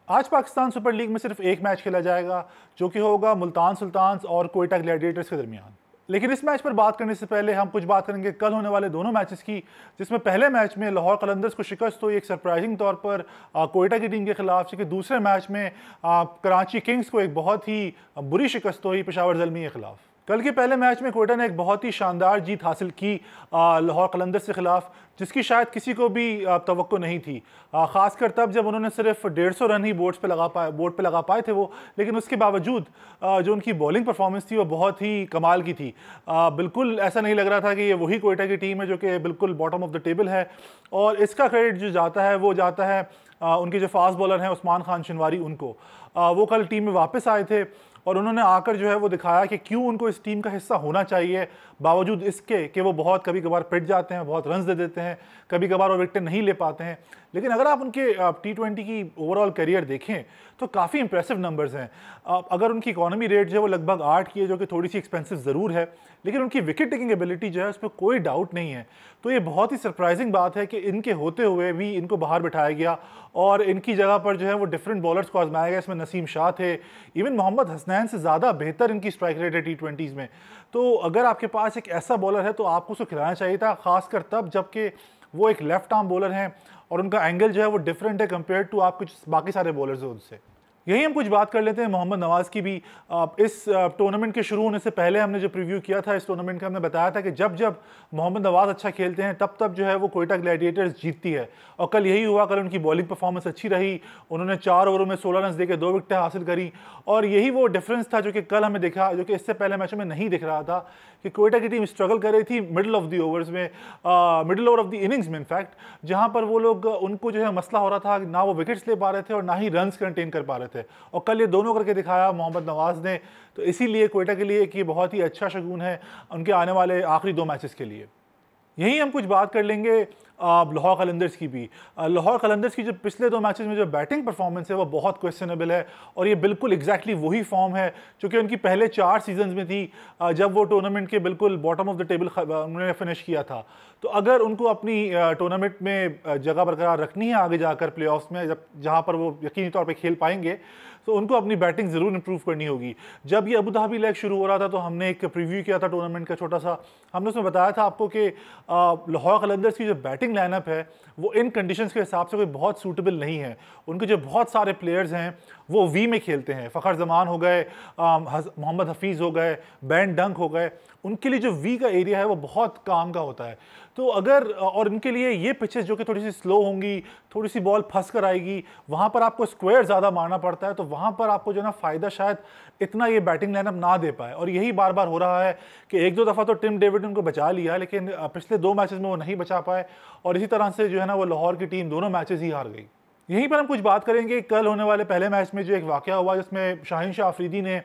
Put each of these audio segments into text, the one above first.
आज Pakistan super league में सिर्फ एक मैच खेला जाएगा, जो कि होगा मुल्तान सुल्तान्स और क्वेटा ग्लैडिएटर्स के दरमियान। लेकिन इस मैच पर बात करने से पहले हम कुछ बात करेंगे कल होने वाले दोनों मैचेस की, जिसमें पहले मैच में लाहौर कलंदर्स को शिकस्त हुई एक सरप्राइजिंग तौर पर क्वेटा की टीम के खिलाफ, जबकि दूसरे मैच में कराची किंग्स को एक बहुत ही बुरी शिकस्त हुई पेशावर ज़ल्मी के खिलाफ। कल के पहले मैच में क्वेटा ने एक बहुत ही शानदार जीत हासिल की लाहौर कलंदर्स के खिलाफ, जिसकी शायद किसी को भी तवक्को नहीं थी, खासकर तब जब उन्होंने सिर्फ 150 रन ही बोर्ड पे लगा पाए थे वो। लेकिन उसके बावजूद जो उनकी बॉलिंग परफॉर्मेंस थी वो बहुत ही कमाल की थी। बिल्कुल ऐसा नहीं लग रहा था कि ये वही क्वेटा की टीम है जो कि बिल्कुल बॉटम ऑफ द टेबल है। और इसका क्रेडिट जो जाता है वो जाता है उनके जो फास्ट बॉलर हैं उस्मान खान शनवारी उनको। वो कल टीम में वापस आए थे और उन्होंने आकर जो है वो दिखाया कि क्यों उनको इस टीम का हिस्सा होना चाहिए, बावजूद इसके कि वो बहुत कभी कभार पिट जाते हैं, बहुत रन्स दे देते हैं, कभी कभार वो विकेट नहीं ले पाते हैं। लेकिन अगर आप उनके T20 की ओवरऑल करियर देखें तो काफ़ी इंप्रेसिव नंबर्स हैं। अगर उनकी इकोनॉमी रेट जो है वो लगभग 8 की है, जो कि थोड़ी सी एक्सपेंसिव ज़रूर है, लेकिन उनकी विकेट टेकिंग एबिलिटी जो है उस पर कोई डाउट नहीं है। तो ये बहुत ही सरप्राइजिंग बात है कि इनके होते हुए भी इनको बाहर बिठाया गया और इनकी जगह पर जो है वो डिफरेंट बॉलर्स को आजमाया गया। इसमें नसीम शाह थे, इवन मोहम्मद हसनैन से ज़्यादा बेहतर इनकी स्ट्राइक रेट है T20s में। तो अगर आपके पास एक ऐसा बॉलर है तो आपको उसको खिलाना चाहिए था, खासकर तब जबकि वो एक लेफ्ट आर्म बॉलर हैं और उनका एंगल जो है वो डिफरेंट है कंपेयर टू आपके बाकी सारे बॉलर्स हैं उनसे। यही हम कुछ बात कर लेते हैं मोहम्मद नवाज़ की भी। इस टूर्नामेंट के शुरू होने से पहले हमने जो प्रीव्यू किया था इस टूर्नामेंट का, हमने बताया था कि जब जब मोहम्मद नवाज़ अच्छा खेलते हैं तब तब जो है वो क्वेटा ग्लैडिएटर्स जीतती है। और कल यही हुआ, कल उनकी बॉलिंग परफॉर्मेंस अच्छी रही, उन्होंने 4 ओवरों में 16 रन देकर 2 विकेटें हासिल करी। और यही वो डिफरेंस था जो कि कल हमें दिखा, जो कि इससे पहले मैचों में नहीं दिख रहा था, कि क्वेटा की टीम स्ट्रगल कर रही थी मिडिल ऑफ द ओवर्स में, middle over of the innings में इनफैक्ट, जहाँ पर वो लोग उनको जो है मसला हो रहा था, ना वो विकेट्स ले पा रहे थे और ना ही रन्स कंटेन कर पा रहे थे। और कल ये दोनों करके दिखाया मोहम्मद नवाज़ ने। तो इसीलिए क्वेटा के लिए एक ये बहुत ही अच्छा शगुन है उनके आने वाले आखिरी 2 मैचेस के लिए। यहीं हम कुछ बात कर लेंगे लाहौर कलंदर्स की भी। लाहौर कलंदर्स की जो पिछले 2 मैचेस में जो बैटिंग परफॉर्मेंस है वो बहुत क्वेश्चनेबल है और ये बिल्कुल एग्जैक्टली वही फॉर्म है जो कि उनकी पहले 4 सीजन्स में थी, जब वो टूर्नामेंट के बिल्कुल बॉटम ऑफ द टेबल उन्होंने फिनिश किया था। तो अगर उनको अपनी टूर्नामेंट में जगह बरकरार रखनी है आगे जाकर प्लेऑफ्स में, जब जहाँ पर वो यकीनी तौर पर खेल पाएंगे, तो उनको अपनी बैटिंग ज़रूर इंप्रूव करनी होगी। जब ये अबू धाबी लेग शुरू हो रहा था तो हमने एक प्रीव्यू किया था टूर्नामेंट का छोटा सा, हमने उसमें बताया था आपको कि लाहौर कलंदर्स की जो बैटिंग लाइनअप है वो इन कंडीशंस के हिसाब से कोई बहुत सूटेबल नहीं है। उनके जो बहुत सारे प्लेयर्स हैं वो वी में खेलते हैं, फ़खर जमान हो गए, मोहम्मद हफीज़ हो गए, बैन डंक हो गए, उनके लिए जो वी का एरिया है वो बहुत काम का होता है। तो अगर और इनके लिए ये पिचेस जो कि थोड़ी सी स्लो होंगी, थोड़ी सी बॉल फंस कर आएगी, वहाँ पर आपको स्क्वायर ज़्यादा मारना पड़ता है, तो वहाँ पर आपको जो ना फ़ायदा शायद इतना ये बैटिंग लाइनअप ना दे पाए। और यही बार बार हो रहा है कि 1-2 दफ़ा तो टिम डेविड उनको बचा लिया, लेकिन पिछले 2 मैचेस में वो नहीं बचा पाए और इसी तरह से जो है ना वो लाहौर की टीम दोनों मैचेस ही हार गई। यहीं पर हम कुछ बात करेंगे कल होने वाले पहले मैच में जो एक वाक़या हुआ जिसमें शाहीन शाह अफरीदी ने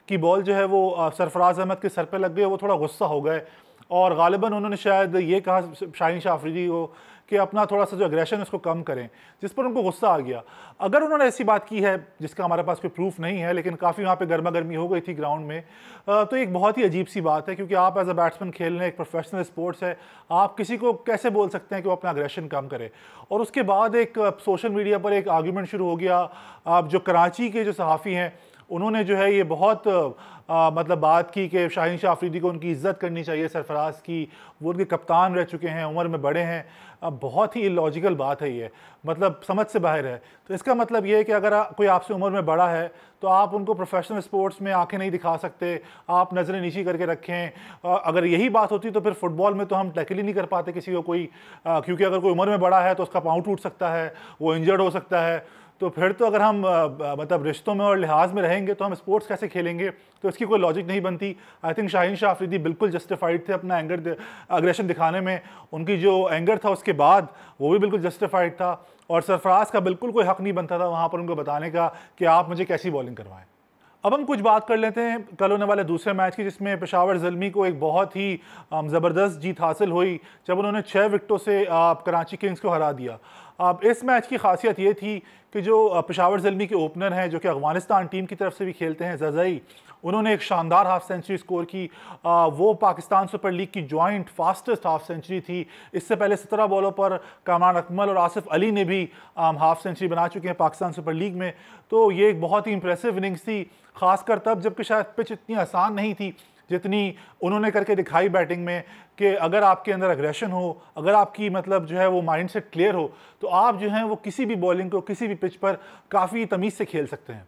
की बॉल जो है वो सरफराज अहमद के सर पे लग गई, वो थोड़ा गुस्सा हो गए और गालिबन उन्होंने शायद ये कहा शाहीन शाह अफरीदी को कि अपना थोड़ा सा जो एग्रेशन है उसको कम करें, जिस पर उनको गुस्सा आ गया। अगर उन्होंने ऐसी बात की है जिसका हमारे पास कोई प्रूफ नहीं है, लेकिन काफ़ी वहाँ पे गर्मा गर्मी हो गई थी ग्राउंड में, तो एक बहुत ही अजीब सी बात है, क्योंकि आप एज अ बैट्समैन खेल रहे हैं, एक प्रोफेशनल स्पोर्ट्स है, आप किसी को कैसे बोल सकते हैं कि वो अपना एग्रेशन कम करे। और उसके बाद एक सोशल मीडिया पर एक आर्ग्यूमेंट शुरू हो गया। आप जो कराची के जो सहाफ़ी हैं उन्होंने जो है ये बहुत मतलब बात की कि शाहीन शाह अफरीदी को उनकी इज़्ज़त करनी चाहिए, सरफराज की, वो उनके कप्तान रह चुके हैं, उम्र में बड़े हैं। अब बहुत ही इलॉजिकल बात है ये, मतलब समझ से बाहर है। तो इसका मतलब ये है कि अगर कोई आपसे उम्र में बड़ा है तो आप उनको प्रोफेशनल स्पोर्ट्स में आंखें नहीं दिखा सकते, आप नज़रें नीची करके रखें। अगर यही बात होती तो फिर फुटबॉल में तो हम टैकल ही नहीं कर पाते किसी को कोई, क्योंकि अगर कोई उम्र में बड़ा है तो उसका पाँव टूट सकता है, वो इंजर्ड हो सकता है। तो फिर तो अगर हम मतलब रिश्तों में और लिहाज में रहेंगे तो हम स्पोर्ट्स कैसे खेलेंगे, तो इसकी कोई लॉजिक नहीं बनती। आई थिंक शाहीन शाह अफरीदी बिल्कुल जस्टिफाइड थे अपना एग्रेशन दिखाने में, उनकी जो एंगर था उसके बाद वो भी बिल्कुल जस्टिफाइड था और सरफराज का बिल्कुल कोई हक नहीं बनता था वहाँ पर उनको बताने का कि आप मुझे कैसी बॉलिंग करवाएं। अब हम कुछ बात कर लेते हैं कल होने वाले दूसरे मैच की, जिसमें पेशावर ज़ल्मी को एक बहुत ही ज़बरदस्त जीत हासिल हुई जब उन्होंने 6 विकेटों से कराची किंग्स को हरा दिया। अब इस मैच की खासियत ये थी कि जो पेशावर ज़ल्मी के ओपनर हैं, जो कि अफ़गानिस्तान टीम की तरफ से भी खेलते हैं, ज़ज़ई, उन्होंने एक शानदार हाफ सेंचुरी स्कोर की। वो पाकिस्तान सुपर लीग की जॉइंट फास्टेस्ट हाफ सेंचुरी थी। इससे पहले 17 बॉलों पर कामरान अकमल और आसिफ अली ने भी हाफ सेंचुरी बना चुके हैं पाकिस्तान सुपर लीग में। तो ये एक बहुत ही इंप्रेसिव इनिंग्स थी, खासकर तब जबकि शायद पिच इतनी आसान नहीं थी जितनी उन्होंने करके दिखाई बैटिंग में, कि अगर आपके अंदर एग्रेशन हो, अगर आपकी मतलब जो है वो माइंडसेट क्लियर हो, तो आप जो हैं वो किसी भी बॉलिंग को किसी भी पिच पर काफ़ी तमीज़ से खेल सकते हैं।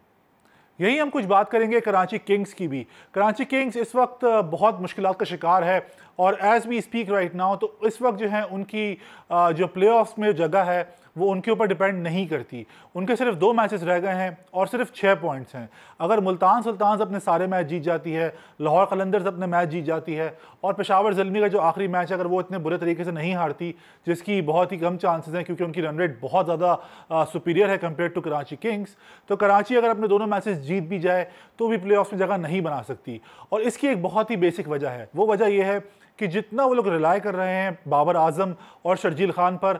यही हम कुछ बात करेंगे कराची किंग्स की भी। कराची किंग्स इस वक्त बहुत मुश्किलात का शिकार है और as we speak right now, तो इस वक्त जो है उनकी जो प्लेऑफ्स में जगह है वो उनके ऊपर डिपेंड नहीं करती। उनके सिर्फ 2 मैचेस रह गए हैं और सिर्फ 6 पॉइंट्स हैं। अगर मुल्तान सुल्तान्स अपने सारे मैच जीत जाती है, लाहौर कलंदर्स अपने मैच जीत जाती है और पेशावर ज़ल्मी का जो आखिरी मैच है अगर वो इतने बुरे तरीके से नहीं हारती, जिसकी बहुत ही कम चांसेस हैं क्योंकि उनकी रन रेट बहुत ज़्यादा सुपीरियर है कंपेयर टू कराची किंग्स, तो कराची अगर अपने दोनों मैचेस जीत भी जाए तो भी प्ले ऑफ में जगह नहीं बना सकती। और इसकी एक बहुत ही बेसिक वजह है, वो वजह यह है कि जितना वो लोग रिलाई कर रहे हैं बाबर आजम और शर्जील खान पर,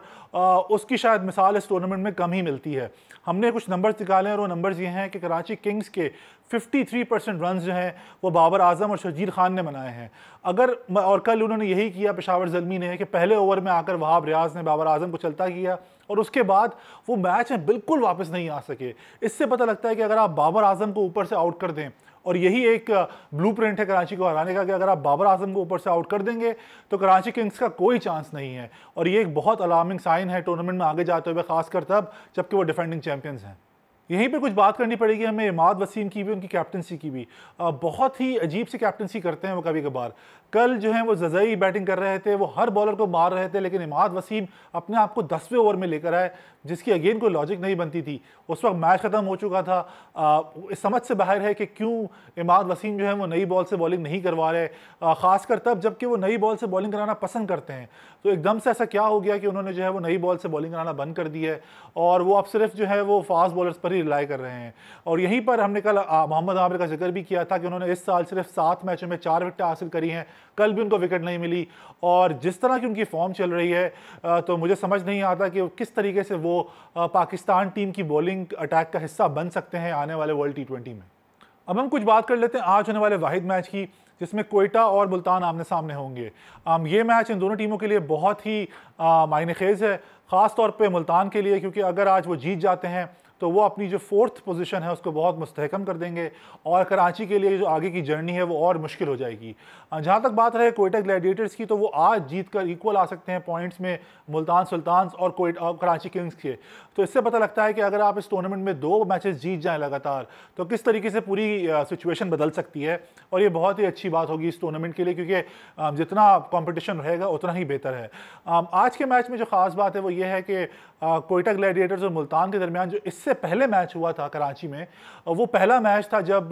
उसकी शायद मिसाल इस टूर्नामेंट में कम ही मिलती है। हमने कुछ नंबर्स निकाले हैं और वो नंबर्स ये हैं कि कराची किंग्स के 53% रन जो हैं वो बाबर आजम और शर्जील खान ने बनाए हैं। और कल उन्होंने यही किया पेशावर ज़ल्मी ने, कि पहले ओवर में आकर वहाब रियाज ने बाबर आजम को चलता किया और उसके बाद वो मैच में बिल्कुल वापस नहीं आ सके। इससे पता लगता है कि अगर आप बाबर आजम को ऊपर से आउट कर दें, और यही एक ब्लूप्रिंट है कराची को हराने का, कि अगर आप बाबर आजम को ऊपर से आउट कर देंगे तो कराची किंग्स का कोई चांस नहीं है। और ये एक बहुत अलार्मिंग साइन है टूर्नामेंट में आगे जाते हुए, खासकर तब जबकि वो डिफेंडिंग चैंपियंस हैं। यहीं पे कुछ बात करनी पड़ेगी हमें इमाद वसीम की भी, उनकी कैप्टनसी की भी। बहुत ही अजीब सी कैप्टनसी करते हैं वो कभी कभार। कल जो है वो ज़ज़ई बैटिंग कर रहे थे, वो हर बॉलर को मार रहे थे, लेकिन इमाद वसीम अपने आप को 10वें ओवर में लेकर आए, जिसकी अगेन कोई लॉजिक नहीं बनती थी। उस वक्त मैच ख़त्म हो चुका था। इस समझ से बाहर है कि क्यों इमाद वसीम जो है वो नई बॉल से बॉलिंग नहीं करवा रहे, ख़ासकर तब जबकि वो नई बॉल से बॉलिंग कराना पसंद करते हैं। तो एकदम से ऐसा क्या हो गया कि उन्होंने जो है वो नई बॉल से बॉलिंग कराना बंद कर दी है और वो अब सिर्फ जो है वो फास्ट बॉलर्स पर ही रिलाई कर रहे हैं। और यहीं पर हमने कल मोहम्मद आमिर का जिक्र भी किया था कि उन्होंने इस साल सिर्फ 7 मैचों में 4 विकेटें हासिल करी हैं। कल भी उनको विकेट नहीं मिली और जिस तरह की उनकी फॉर्म चल रही है तो मुझे समझ नहीं आता कि किस तरीके से वो पाकिस्तान टीम की बॉलिंग अटैक का हिस्सा बन सकते हैं आने वाले वर्ल्ड T20 में। अब हम कुछ बात कर लेते हैं आज होने वाले वाहिद मैच की, जिसमें कोयटा और मुल्तान आमने सामने होंगे। ये मैच इन दोनों टीमों के लिए बहुत ही मायने खेज है, ख़ास तौर पे मुल्तान के लिए, क्योंकि अगर आज वो जीत जाते हैं तो वो अपनी जो 4th पोजीशन है उसको बहुत मुस्तहकम कर देंगे और कराची के लिए जो आगे की जर्नी है वो और मुश्किल हो जाएगी। जहाँ तक बात रहे कोयटा ग्लैडिएटर्स की, तो वो आज जीत कर इक्वल आ सकते हैं पॉइंट्स में मुल्तान सुल्तान्स और कराची किंग्स के। तो इससे पता लगता है कि अगर आप इस टूर्नामेंट में 2 मैचेस जीत जाएं लगातार तो किस तरीके से पूरी सिचुएशन बदल सकती है। और ये बहुत ही अच्छी बात होगी इस टूर्नामेंट के लिए, क्योंकि जितना कॉम्पिटिशन रहेगा उतना ही बेहतर है। आज के मैच में जो ख़ास बात है वो ये है कि कोयटा ग्लैडिएटर्स और मुल्तान के दरमियान जो इससे पहले मैच हुआ था कराची में, वो पहला मैच था जब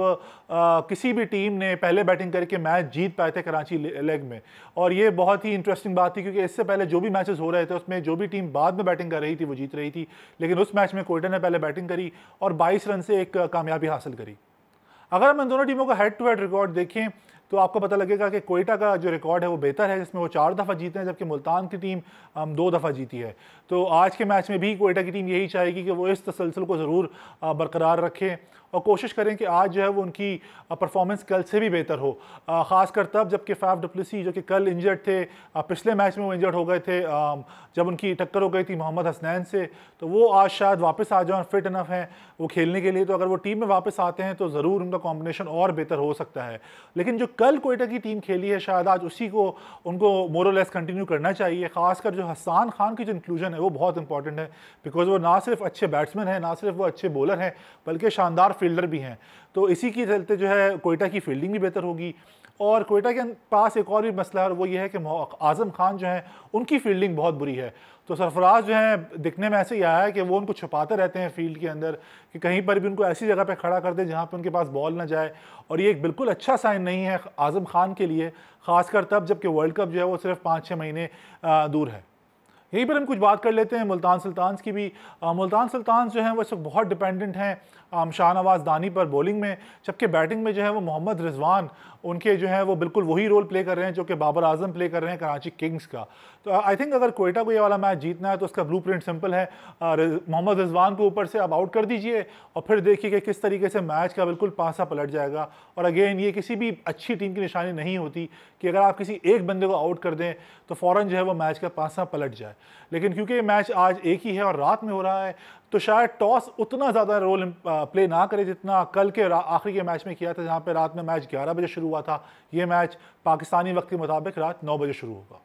किसी भी टीम ने पहले बैटिंग करके मैच जीत पाए थे कराची लेग में। और ये बहुत ही इंटरेस्टिंग बात थी, क्योंकि इससे पहले जो भी मैचेस हो रहे थे उसमें जो भी टीम बाद में बैटिंग कर रही थी वो जीत रही थी, लेकिन उस मैच में कोयटा ने पहले बैटिंग करी और 22 रन से एक कामयाबी हासिल करी। अगर हम इन दोनों टीमों का हेड टू हेड रिकॉर्ड देखें तो आपको पता लगेगा कि कोयटा का जो रिकॉर्ड है वो बेहतर है, जिसमें वो 4 दफ़ा जीते हैं, जबकि मुल्तान की टीम 2 दफ़ा जीती है। तो आज के मैच में भी कोयटा की टीम यही चाहेगी कि वो इस तसलसल को ज़रूर बरकरार रखें और कोशिश करें कि आज जो है वो उनकी परफॉर्मेंस कल से भी बेहतर हो, ख़ासकर तब जबकि फैफ डुप्लेसी जो कि कल इंजर्ड थे, पिछले मैच में वो इंजर्ड हो गए थे जब उनकी टक्कर हो गई थी मोहम्मद हसनैन से, तो वो आज शायद वापस आ जाएं, फिट इनफ हैं वो खेलने के लिए। तो अगर वो टीम में वापस आते हैं तो ज़रूर उनका कॉम्बिनेशन और बेहतर हो सकता है। लेकिन जो कल कोयटा की टीम खेली है शायद आज उसी को उनको मोर और लेस कंटिन्यू करना चाहिए। खासकर जो हसन खान की जो इंक्लूजन है वो बहुत इंपॉर्टेंट है, बिकॉज वो ना सिर्फ अच्छे बैट्समैन हैं, ना सिर्फ वो अच्छे बॉलर हैं, बल्कि शानदार फील्डर भी हैं। तो इसी की चलते जो है कोयटा की फील्डिंग भी बेहतर होगी। और कोयटा के पास एक और भी मसला है और वो ये है कि आज़म खान जो है उनकी फील्डिंग बहुत बुरी है। तो सरफराज जो है दिखने में ऐसे ही आया है कि वो उनको छुपाते रहते हैं फील्ड के अंदर, कि कहीं पर भी उनको ऐसी जगह पे खड़ा कर दे जहाँ पे उनके पास बॉल ना जाए। और ये एक बिल्कुल अच्छा साइन नहीं है आज़म खान के लिए, ख़ासकर तब जबकि वर्ल्ड कप जो है वो सिर्फ 5-6 महीने दूर है। यहीं पर हम कुछ बात कर लेते हैं मुल्तान सुल्तान्स की भी। मुल्तान सुल्तान्स जो हैं वो इस वक्त बहुत डिपेंडेंट हैं शाहनवाज दानी पर बॉलिंग में, जबकि बैटिंग में जो है वो मोहम्मद रिजवान उनके जो है वो बिल्कुल वही रोल प्ले कर रहे हैं जो कि बाबर आजम प्ले कर रहे हैं कराची किंग्स का। तो आई थिंक अगर कोयटा को ये वाला मैच जीतना है तो उसका ब्लूप्रिंट सिंपल है, मोहम्मद रिजवान को ऊपर से आप आउट कर दीजिए और फिर देखिए कि किस तरीके से मैच का बिल्कुल पासा पलट जाएगा। और अगेन ये किसी भी अच्छी टीम की निशानी नहीं होती कि अगर आप किसी एक बंदे को आउट कर दें तो फ़ौरन जो है वो मैच का पासा पलट जाए। लेकिन क्योंकि ये मैच आज एक ही है और रात में हो रहा है तो शायद टॉस उतना ज़्यादा रोल प्ले ना करे जितना कल के आखिरी के मैच में किया था, जहाँ पे रात में मैच 11 बजे शुरू हुआ था। ये मैच पाकिस्तानी वक्त के मुताबिक रात 9 बजे शुरू होगा।